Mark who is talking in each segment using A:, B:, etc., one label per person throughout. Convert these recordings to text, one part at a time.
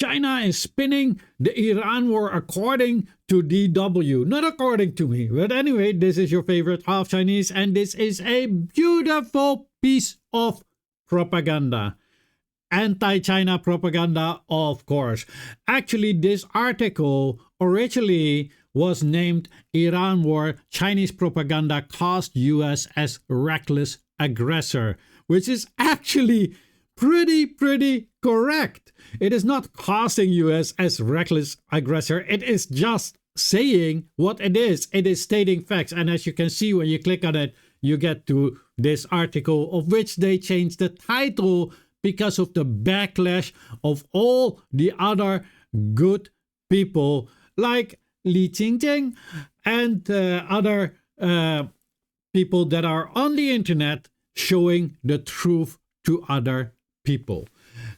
A: China is spinning the Iran war according to DW. Not according to me. But anyway, this is your favorite half Chinese, and this is a beautiful piece of propaganda. Anti-China propaganda, of course. Actually, this article originally was named Iran War, Chinese Propaganda Cost US as Reckless Aggressor, which is actually pretty correct. It is not casting US as reckless aggressor. It is just saying what it is. It is stating facts. And as you can see, when you click on it, you get to this article, of which they changed the title because of the backlash of all the other good people like Li Qingting and other people that are on the internet showing the truth to other people.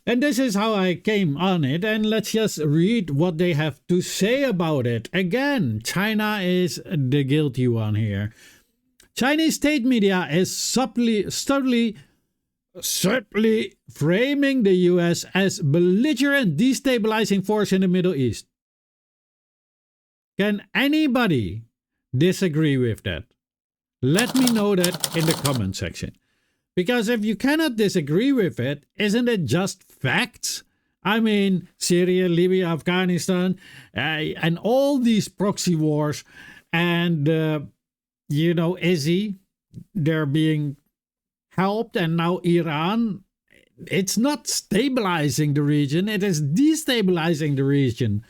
A: And this is how I came on it, and let's just read what they have to say about it. Again, China is the guilty one here. Chinese state media is subtly framing the US as belligerent, destabilizing force in the Middle East. Can anybody disagree with that? Let me know that in the comment section. Because if you cannot disagree with it, isn't it just facts? I mean, Syria, Libya, Afghanistan, and all these proxy wars, and, Izzy, they're being helped, and now Iran, it's not stabilizing the region, it is destabilizing the region.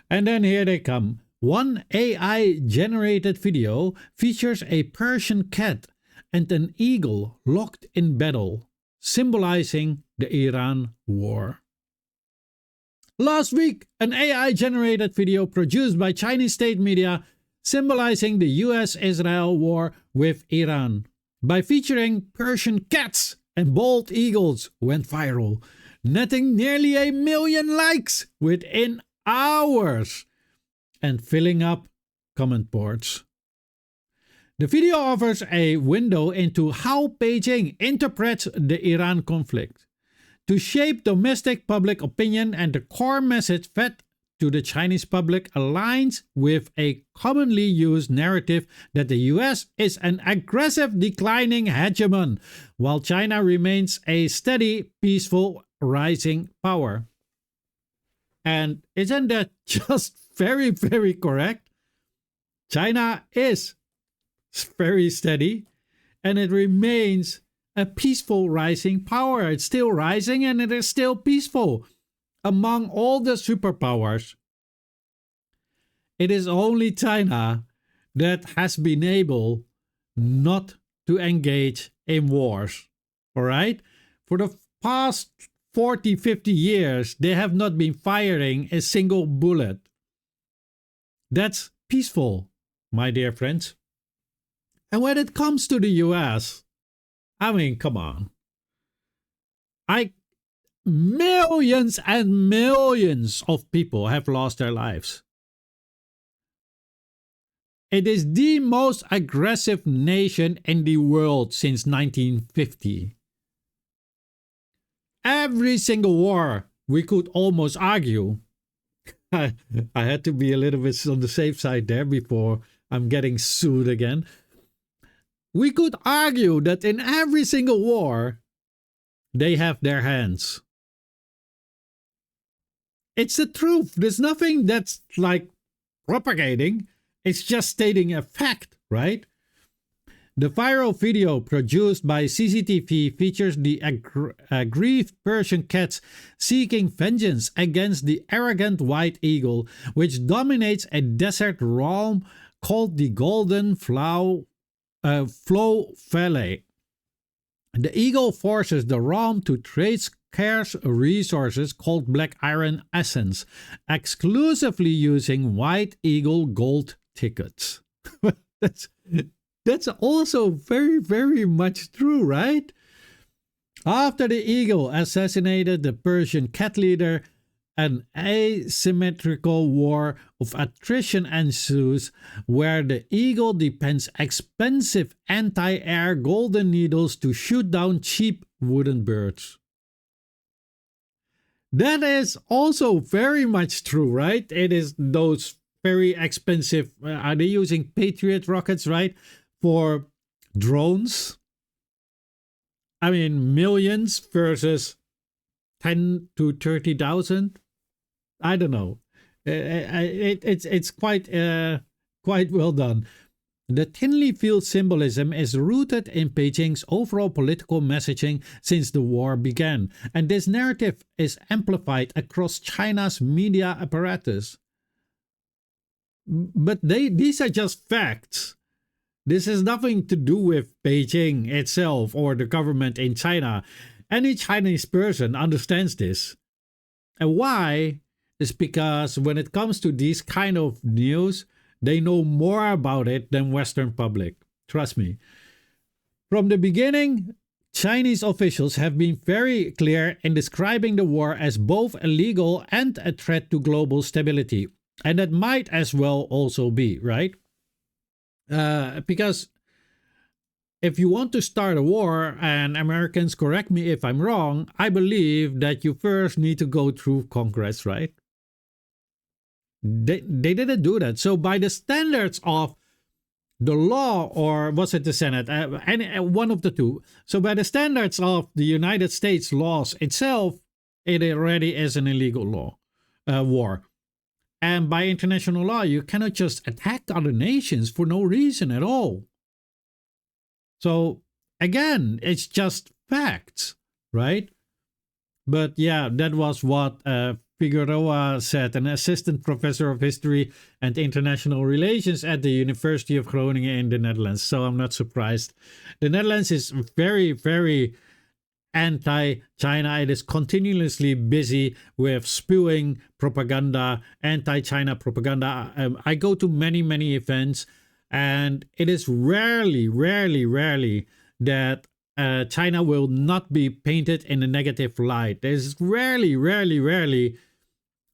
A: And then here they come. One AI-generated video features a Persian cat and an eagle locked in battle, symbolizing the Iran war. Last week, an AI-generated video produced by Chinese state media symbolizing the US-Israel war with Iran, by featuring Persian cats and bald eagles, went viral, netting nearly 1 million likes within hours and filling up comment boards. The video offers a window into how Beijing interprets the Iran conflict to shape domestic public opinion, and the core message fed to the Chinese public aligns with a commonly used narrative that the US is an aggressive, declining hegemon, while China remains a steady, peaceful, rising power. And isn't that just very correct? China is very steady, and it remains a peaceful rising power. It's still rising, and it is still peaceful. Among all the superpowers, it is only China that has been able not to engage in wars. All right? For the past 40, 50 years, they have not been firing a single bullet. That's peaceful, my dear friends. And when it comes to the US, I mean, come on. Millions and millions of people have lost their lives. It is the most aggressive nation in the world since 1950. Every single war, we could almost argue. I had to be a little bit on the safe side there before I'm getting sued again. We could argue that in every single war, they have their hands. It's the truth. There's nothing that's like propagating. It's just stating a fact, right? The viral video produced by CCTV features the aggrieved Persian cats seeking vengeance against the arrogant white eagle, which dominates a desert realm called the Golden Flow Valley. The eagle forces the realm to trade scarce resources called black iron essence, exclusively using white eagle gold tickets. That's also very much true, right? After the eagle assassinated the Persian cat leader, an asymmetrical war of attrition ensues, where the eagle depends expensive anti-air golden needles to shoot down cheap wooden birds. That is also very much true, right? It is those very expensive. Are they using Patriot rockets, right? For drones? I mean, millions versus 10 to 30,000. I don't know. It's quite well done. The thinly veiled symbolism is rooted in Beijing's overall political messaging since the war began, and this narrative is amplified across China's media apparatus. But these are just facts. This has nothing to do with Beijing itself or the government in China. Any Chinese person understands this. And why? Is because when it comes to these kind of news, they know more about it than Western public. Trust me. From the beginning, Chinese officials have been very clear in describing the war as both illegal and a threat to global stability. And that might as well also be, right? Because if you want to start a war, and Americans correct me if I'm wrong, I believe that you first need to go through Congress, right? They didn't do that. So by the standards of the law, or was it the Senate? One of the two. So by the standards of the United States laws itself, it already is an illegal war. And by international law, you cannot just attack other nations for no reason at all. So again, it's just facts, right? But yeah, that was what Figueroa said, an assistant professor of history and international relations at the University of Groningen in the Netherlands. So I'm not surprised. The Netherlands is very, very anti-China. It is continuously busy with spewing propaganda, anti-China propaganda. I go to many, many events, and it is rarely that China will not be painted in a negative light. There's rarely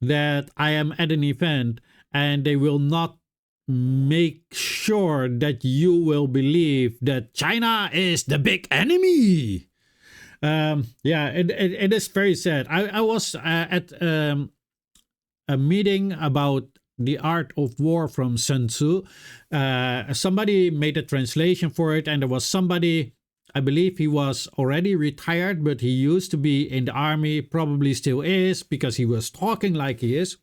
A: that I am at an event and they will not make sure that you will believe that China is the big enemy. Yeah, it is very sad. I was at a meeting about the art of war from Sun Tzu. Somebody made a translation for it, and there was somebody, I believe he was already retired, but he used to be in the army, probably still is, because he was talking like he is.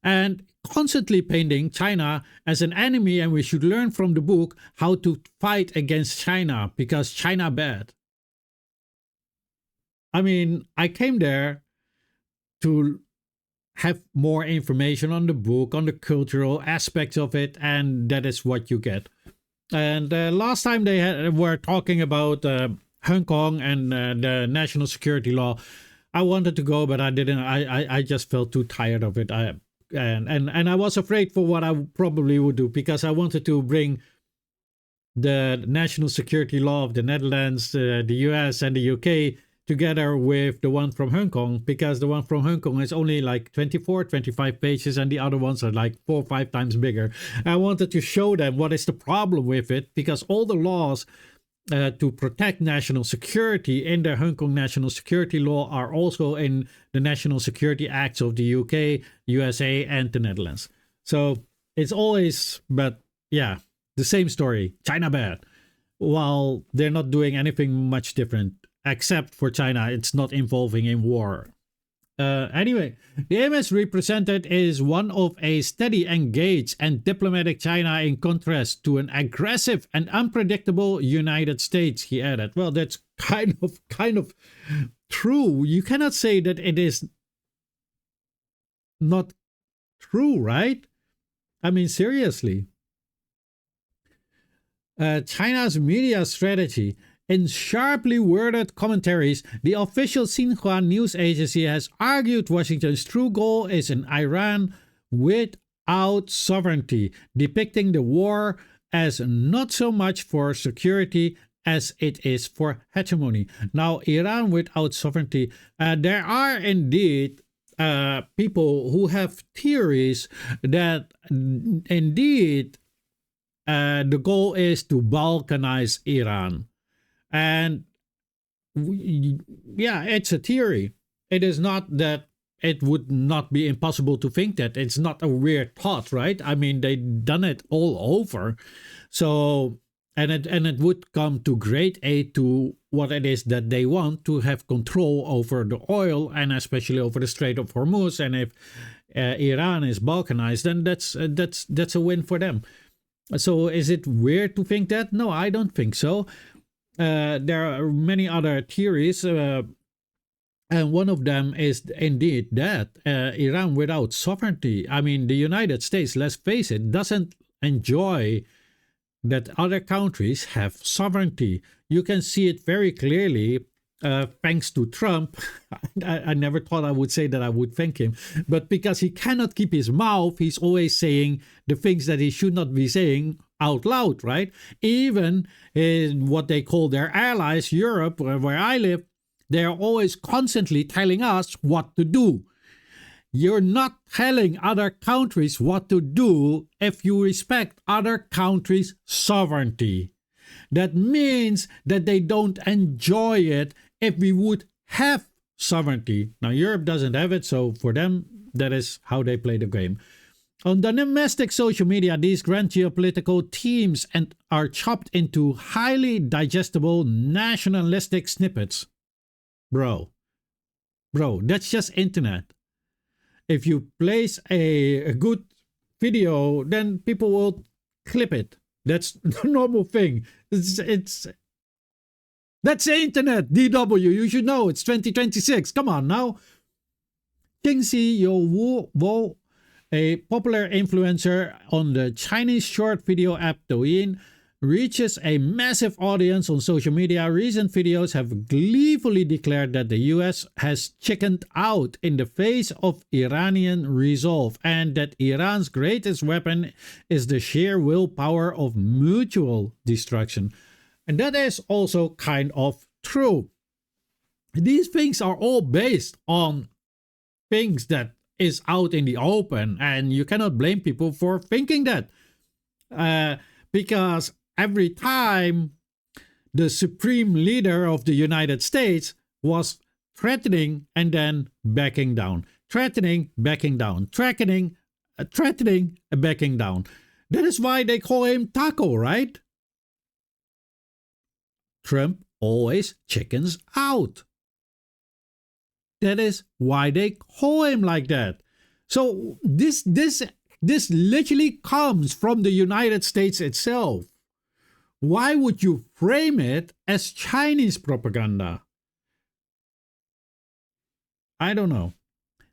A: And constantly painting China as an enemy, and we should learn from the book how to fight against China, because China bad. I mean, I came there to have more information on the book, on the cultural aspects of it, and that is what you get. And last time they were talking about Hong Kong and the national security law. I wanted to go, but I didn't. I just felt too tired of it. And I was afraid for what I probably would do, because I wanted to bring the national security law of the Netherlands, the US, and the UK together with the one from Hong Kong, because the one from Hong Kong is only like 24, 25 pages, and the other ones are like 4 or 5 times bigger. I wanted to show them what is the problem with it, because all the laws to protect national security in the Hong Kong national security law are also in the national security acts of the UK, USA, and the Netherlands. So it's always, but yeah, the same story. China bad. While they're not doing anything much different, except for China, it's not involving in war. Anyway, the image represented is one of a steady, engaged, and diplomatic China, in contrast to an aggressive and unpredictable United States, he added. Well, that's kind of true. You cannot say that it is not true, right? I mean, seriously. China's media strategy. In sharply worded commentaries, the official Xinhua news agency has argued Washington's true goal is an Iran without sovereignty, depicting the war as not so much for security as it is for hegemony. Now, Iran without sovereignty, there are indeed people who have theories that indeed the goal is to balkanize Iran. And yeah, it's a theory. it is not that it would not be impossible to think that. It's not a weird thought, right? I mean, they've done it all over. So, and it would come to great aid to what it is that they want, to have control over the oil and especially over the Strait of Hormuz. And if Iran is balkanized, then that's a win for them. So is it weird to think that? No, I don't think so. There are many other theories, and one of them is indeed that Iran without sovereignty, I mean, the United States, let's face it, doesn't enjoy that other countries have sovereignty. You can see it very clearly thanks to Trump. I never thought I would say that I would thank him, but because he cannot keep his mouth, he's always saying the things that he should not be saying out loud, right? Even in what they call their allies, Europe, where I live, they're always constantly telling us what to do. You're not telling other countries what to do if you respect other countries' sovereignty. That means that they don't enjoy it if we would have sovereignty. Now, Europe doesn't have it, so for them, that is how they play the game. On the domestic social media, these grand geopolitical themes are chopped into highly digestible nationalistic snippets. Bro, that's just internet. If you place a good video, then people will clip it. That's the normal thing. That's the internet, DW. You should know. It's 2026. Come on now. Qingxi Youwu, a popular influencer on the Chinese short video app Douyin, reaches a massive audience on social media. Recent videos have gleefully declared that the US has chickened out in the face of Iranian resolve, and that Iran's greatest weapon is the sheer willpower of mutual destruction. And that is also kind of true. These things are all based on things that is out in the open, and you cannot blame people for thinking that. Because every time the supreme leader of the United States was threatening and then backing down, threatening, backing down, threatening, backing down. That is why they call him Taco, right? Trump always chickens out. That is why they call him like that. So this literally comes from the United States itself. Why would you frame it as Chinese propaganda? I don't know.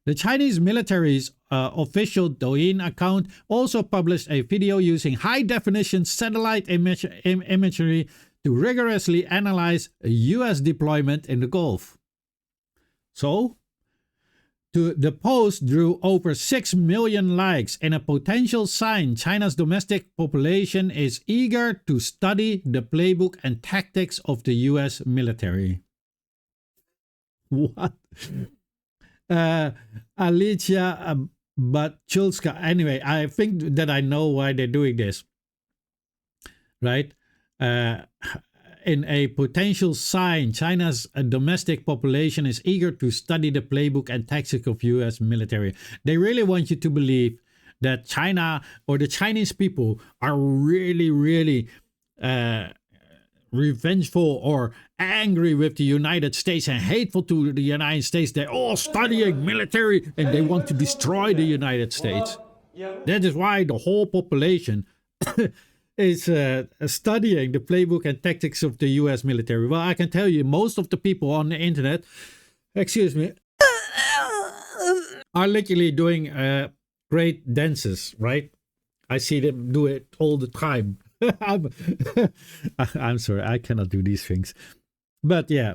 A: The Chinese military's official Douyin account also published a video using high-definition satellite imagery to rigorously analyze a U.S. deployment in the Gulf. So, the post drew over 6 million likes in a potential sign China's domestic population is eager to study the playbook and tactics of the US military. What? Alicia Batchulska. Anyway, I think that I know why they're doing this. Right? In a potential sign, China's domestic population is eager to study the playbook and tactics of U.S. military. They really want you to believe that China or the Chinese people are really, really revengeful or angry with the United States and hateful to the United States. They're all studying military and they want to destroy the United States. That is why the whole population is studying the playbook and tactics of the US military. Well, I can tell you, most of the people on the internet, excuse me, are literally doing great dances, right? I see them do it all the time. I'm sorry, I cannot do these things. But yeah.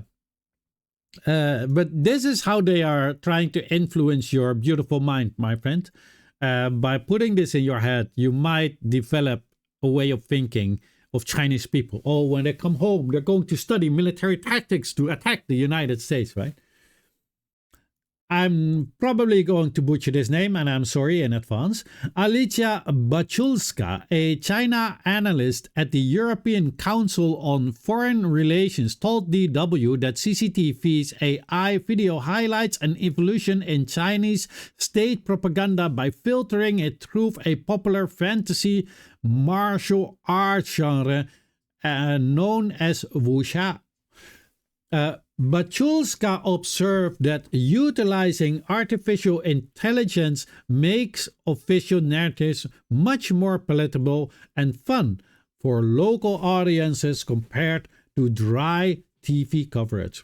A: But this is how they are trying to influence your beautiful mind, my friend. By putting this in your head, you might develop a way of thinking of Chinese people. Oh, when they come home, they're going to study military tactics to attack the United States, right? I'm probably going to butcher this name, and I'm sorry in advance. Alicia Bachulska, a China analyst at the European Council on Foreign Relations, told DW that CCTV's AI video highlights an evolution in Chinese state propaganda by filtering it through a popular fantasy martial arts genre known as wuxia. Bachulska observed that utilizing artificial intelligence makes official narratives much more palatable and fun for local audiences compared to dry TV coverage.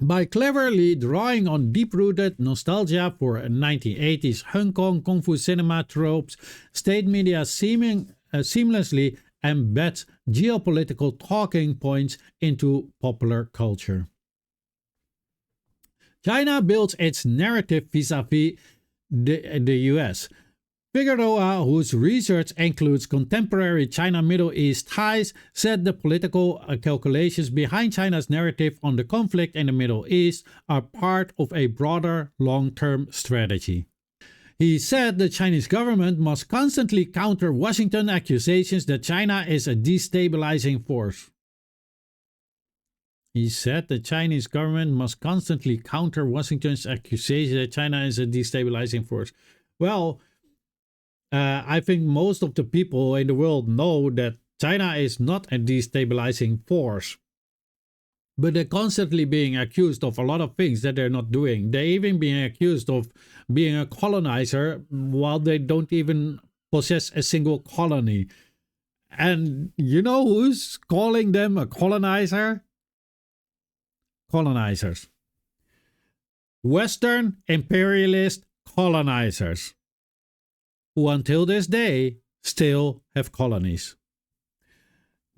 A: By cleverly drawing on deep-rooted nostalgia for 1980s Hong Kong Kung Fu cinema tropes, state media seamlessly embeds geopolitical talking points into popular culture. China builds its narrative vis-a-vis the US. Figueroa, whose research includes contemporary China-Middle East ties, said the political calculations behind China's narrative on the conflict in the Middle East are part of a broader long-term strategy. He said the Chinese government must constantly counter Washington's accusations that China is a destabilizing force. He said the Chinese government must constantly counter Washington's accusation that China is a destabilizing force. Well, I think most of the people in the world know that China is not a destabilizing force. But they're constantly being accused of a lot of things that they're not doing. They're even being accused of being a colonizer while they don't even possess a single colony. And you know who's calling them a colonizer? Colonizers. Western imperialist colonizers, who until this day still have colonies.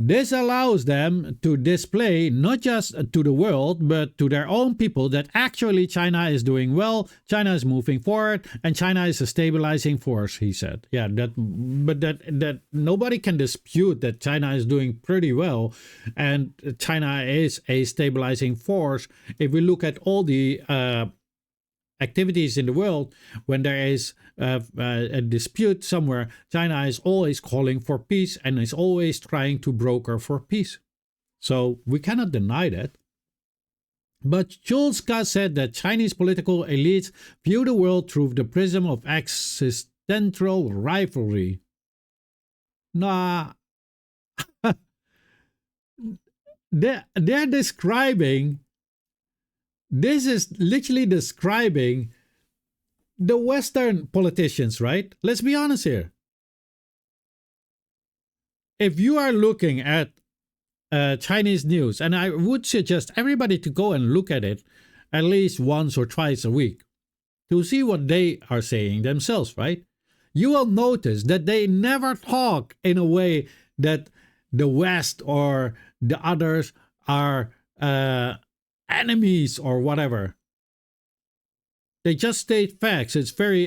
A: This allows them to display not just to the world, but to their own people that actually China is doing well, China is moving forward, and China is a stabilizing force, he said. Yeah, that nobody can dispute that China is doing pretty well, and China is a stabilizing force. If we look at all the activities in the world, when there is a dispute somewhere, China is always calling for peace and is always trying to broker for peace. So we cannot deny that. But Chulska said that Chinese political elites view the world through the prism of existential rivalry. Nah, they're describing, this is literally describing the Western politicians, right? Let's be honest here. If you are looking at Chinese news, and I would suggest everybody to go and look at it at least once or twice a week to see what they are saying themselves, right? You will notice that they never talk in a way that the West or the others are enemies or whatever. They just state facts. It's very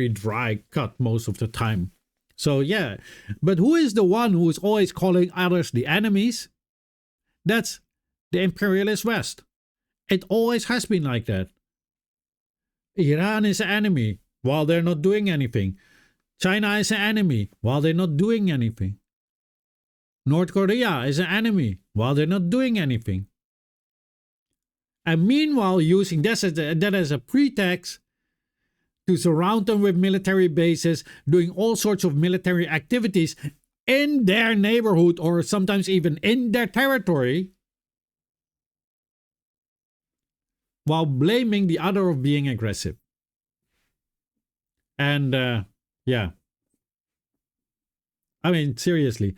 A: dry cut most of the time. So yeah, but who is the one who is always calling others the enemies? That's the imperialist West. It always has been like that. Iran is an enemy while they're not doing anything. China is an enemy while they're not doing anything. North Korea is an enemy while they're not doing anything. And meanwhile, using that as a pretext to surround them with military bases, doing all sorts of military activities in their neighborhood or sometimes even in their territory, while blaming the other of being aggressive. And yeah, I mean, seriously.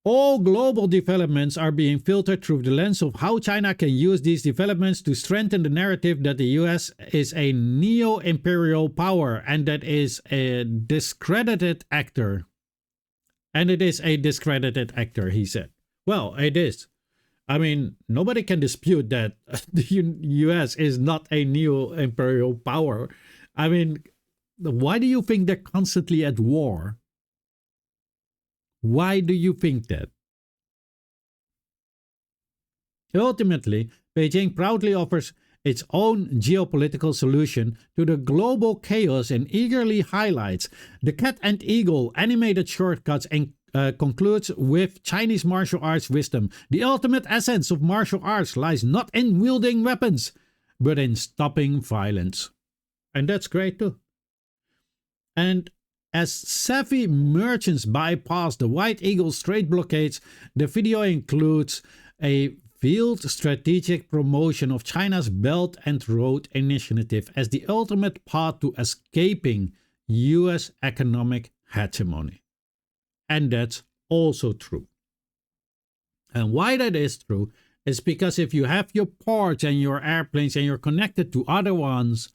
A: All global developments are being filtered through the lens of how China can use these developments to strengthen the narrative that the US is a neo-imperial power and that is a discredited actor. And it is a discredited actor, he said. Well, it is. I mean, nobody can dispute that the US is not a neo-imperial power. I mean, why do you think they're constantly at war? Why do you think that? Ultimately, Beijing proudly offers its own geopolitical solution to the global chaos and eagerly highlights the cat and eagle animated shortcuts and concludes with Chinese martial arts wisdom. The ultimate essence of martial arts lies not in wielding weapons, but in stopping violence. And that's great too. And as savvy merchants bypass the White Eagle's trade blockades, the video includes a veiled strategic promotion of China's Belt and Road Initiative as the ultimate path to escaping US economic hegemony. And that's also true. And why that is true is because if you have your ports and your airplanes and you're connected to other ones,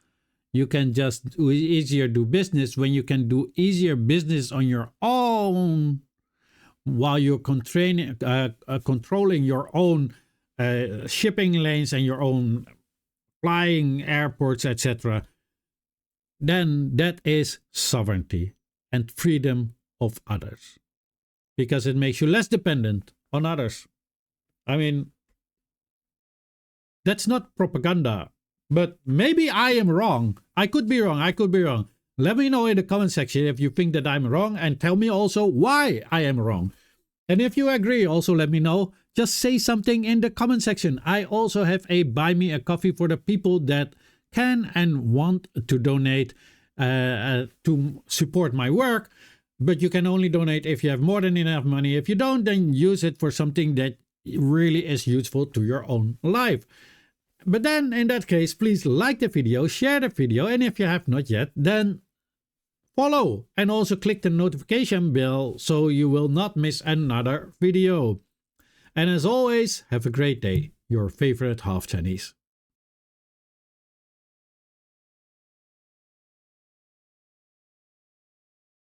A: you can just easier do business when you can do easier business on your own while you're controlling your own shipping lanes and your own flying airports, etc. Then that is sovereignty and freedom of others, because it makes you less dependent on others. I mean, that's not propaganda, but maybe I am wrong. I could be wrong. Let me know in the comment section if you think that I'm wrong, and tell me also why I am wrong. And if you agree, also let me know. Just say something in the comment section. I also have a buy me a coffee for the people that can and want to donate to support my work. But you can only donate if you have more than enough money. If you don't, then use it for something that really is useful to your own life. But then in that case, please like the video, share the video, and if you have not yet, then follow and also click the notification bell so you will not miss another video. And as always, have a great day. Your favorite half Chinese.